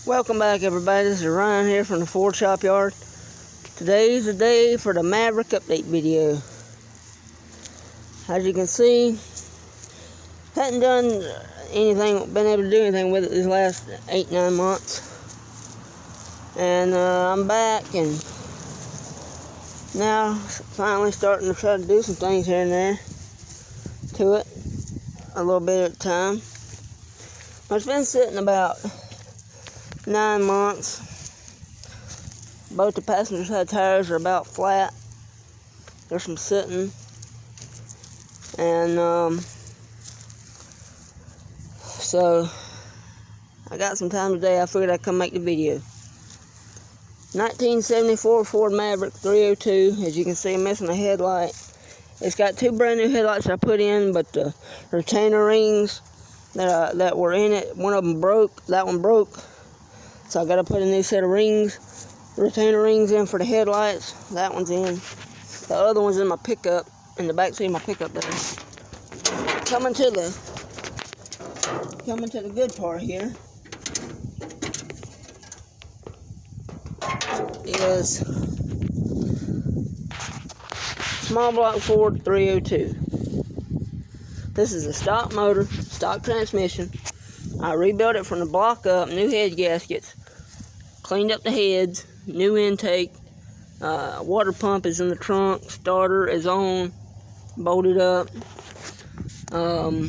Welcome back, everybody. This is Ryan here from the Ford Shop Yard. Today's the day for the Maverick update video. As you can see, hadn't done anything, been able to do anything with it these last 8-9 months. And I'm back and now finally starting to try to do some things here and there to it, a little bit at a time. It's been sitting about 9 months. Both the passenger side tires are about flat. There's some sitting. And so I got some time today. I figured I'd come make the video. 1974 Ford Maverick 302. As you can see, I'm missing a headlight. It's got two brand new headlights I put in, but the retainer rings that were in it, one of them broke. That one broke. So I got to put a new set of rings, retainer rings in for the headlights. That one's in. The other one's in my pickup, in the back seat of my pickup there. Coming to the good part here is small block Ford 302. This is a stock motor, stock transmission. I rebuilt it from the block up, new head gaskets, cleaned up the heads, new intake, water pump is in the trunk, starter is on, bolted up. I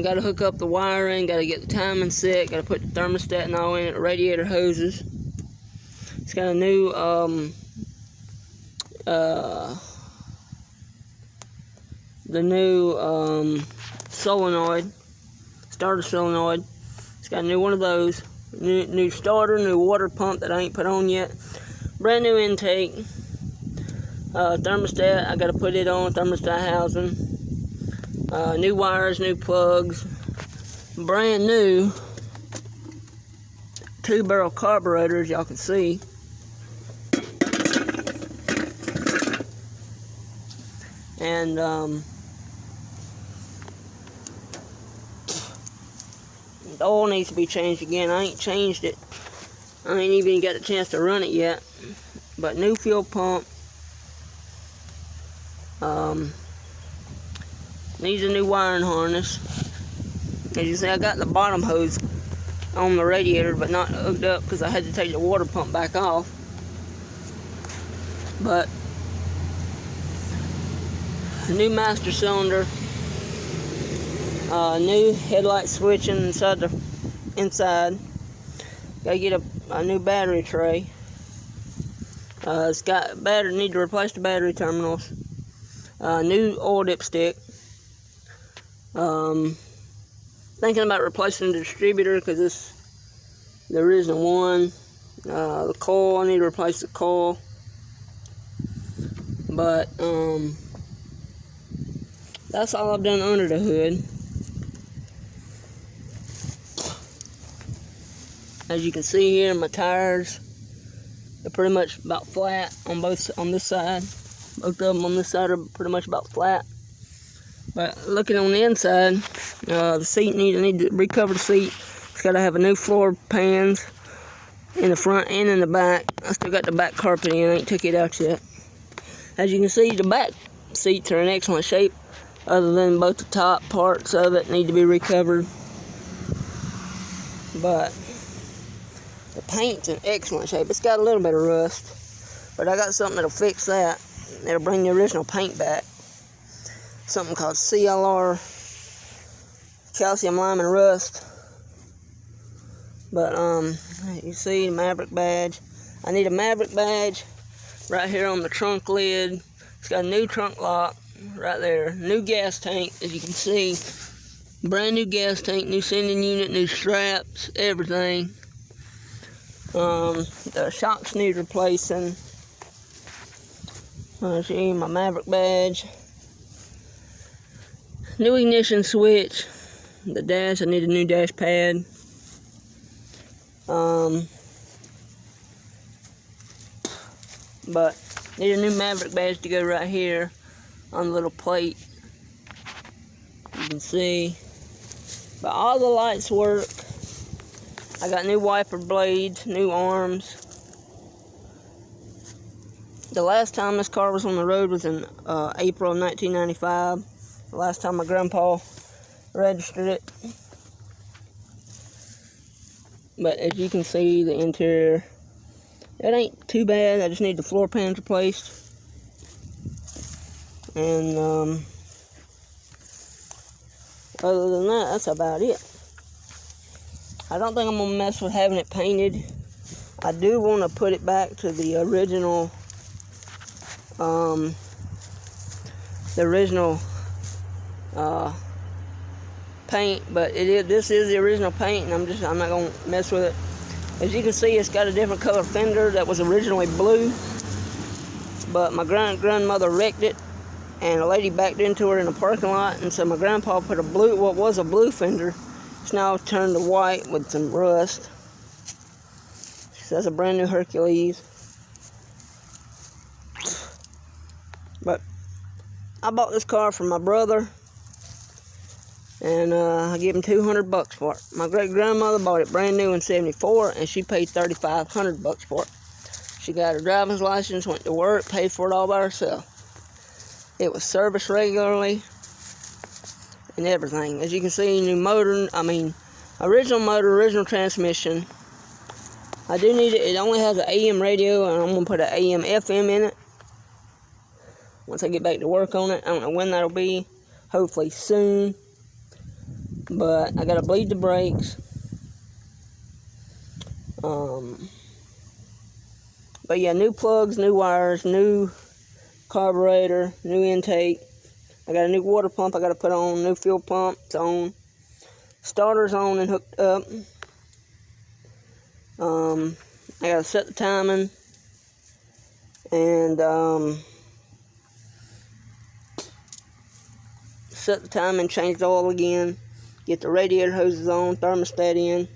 got to hook up the wiring, got to get the timing set, got to put the thermostat and all in it, radiator hoses. It's got a new solenoid, starter solenoid. It's got a new one of those. New starter, new water pump that I ain't put on yet. Brand new intake. Thermostat, I gotta put it on, thermostat housing. New wires, new plugs. Brand new 2-barrel carburetor, as y'all can see. And the oil needs to be changed again. I ain't changed it. I ain't even got a chance to run it yet. But new fuel pump. Needs a new wiring harness. As you see, I got the bottom hose on the radiator, but not hooked up because I had to take the water pump back off. But a new master cylinder. New headlight switching inside. Gotta get a new battery tray. It's got battery. Need to replace the battery terminals. New oil dipstick. Thinking about replacing the distributor because there isn't one. The coil, I need to replace the coil. But that's all I've done under the hood. As you can see here, my tires are pretty much about flat on this side. Both of them on this side are pretty much about flat. But looking on the inside, the seat I need to recover the seat. It's got to have a new floor pans in the front and in the back. I still got the back carpet in. I ain't took it out yet. As you can see, the back seats are in excellent shape, other than both the top parts of it need to be recovered. But the paint's in excellent shape. It's got a little bit of rust, but I got something that'll fix that. It'll bring the original paint back. Something called CLR, calcium, lime, and rust. But you see the Maverick badge. I need a Maverick badge right here on the trunk lid. It's got a new trunk lock right there. New gas tank, as you can see. Brand new gas tank, new sending unit, new straps, everything. The shocks need replacing. See my Maverick badge. New ignition switch. The dash, I need a new dash pad. But need a new Maverick badge to go right here on the little plate. You can see. But all the lights work. I got new wiper blades, new arms. The last time this car was on the road was in April of 1995. The last time my grandpa registered it. But as you can see, the interior, it ain't too bad. I just need the floor pans replaced. And other than that, that's about it. I don't think I'm going to mess with having it painted. I do want to put it back to the original paint, but this is the original paint, and I'm not gonna mess with it. As you can see, it's got a different color fender that was originally blue, but my grandmother wrecked it, and a lady backed into her in the parking lot, and so my grandpa put what was a blue fender. It's now turned to white with some rust. So that's a brand new Hercules. But I bought this car from my brother, and I gave him $200 for it. My great-grandmother bought it brand new in '74, and she paid $3,500 for it. She got her driver's license, went to work, paid for it all by herself. It was serviced regularly and everything. As you can see, new motor, original motor, original transmission. I do need it. It only has an AM radio, and I'm going to put an AM FM in it once I get back to work on it. I don't know when that'll be. Hopefully soon. But I got to bleed the brakes. But yeah, new plugs, new wires, new carburetor, new intake. I got a new water pump I got to put on, new fuel pump, it's on. Starter's on and hooked up. I got to set the timing. And set the timing, change the oil again. Get the radiator hoses on, thermostat in.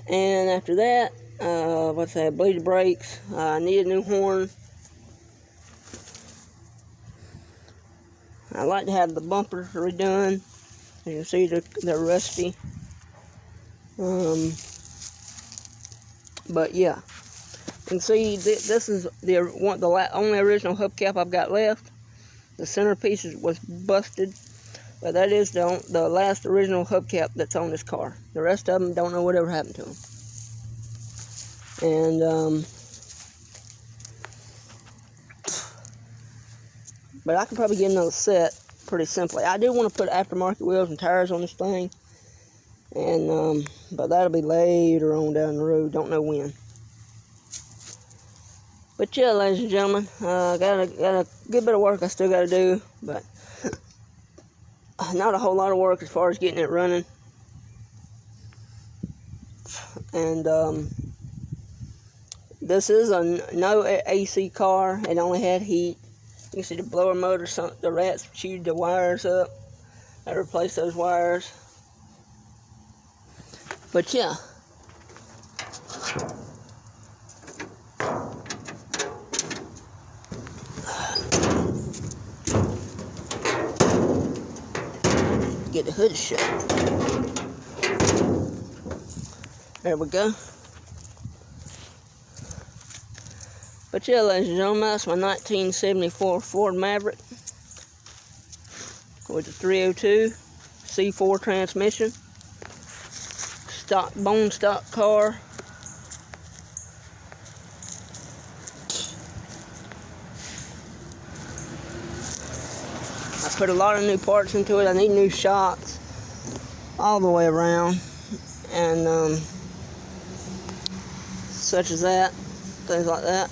And after that, bleed the brakes. I need a new horn. I like to have the bumpers redone. You can see they're rusty. But yeah, you can see this is the only original hubcap I've got left. The centerpiece was busted, but that is the last original hubcap that's on this car. The rest of them, don't know whatever happened to them. And but I can probably get another set pretty simply. I do want to put aftermarket wheels and tires on this thing, and but that'll be later on down the road. Don't know when. But yeah, ladies and gentlemen, got a good bit of work I still got to do, but not a whole lot of work as far as getting it running. And this is a no AC car. It only had heat. You can see the blower motor. The rats chewed the wires up. I replaced those wires. But yeah. Get the hood shut. There we go. But yeah, ladies and gentlemen, that's my 1974 Ford Maverick with the 302 C4 transmission. Bone stock car. I put a lot of new parts into it. I need new shocks all the way around, and such as that, things like that.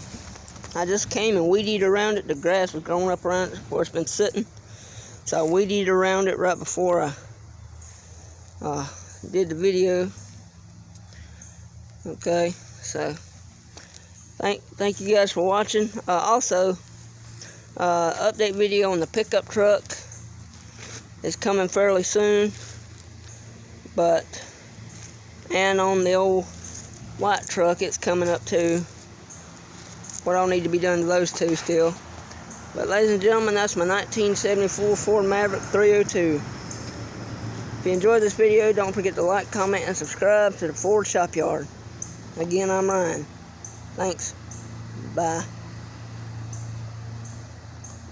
I just came and weed-eated around it. The grass was growing up around it before it's been sitting, so I weed-eated around it right before I did the video. Okay, so thank you guys for watching. Also, update video on the pickup truck is coming fairly soon, and on the old white truck it's coming up too. What all need to be done to those two still. But ladies and gentlemen, that's my 1974 Ford Maverick 302. If you enjoyed this video, don't forget to like, comment, and subscribe to the Ford Shop Yard. Again, I'm Ryan. Thanks. Bye.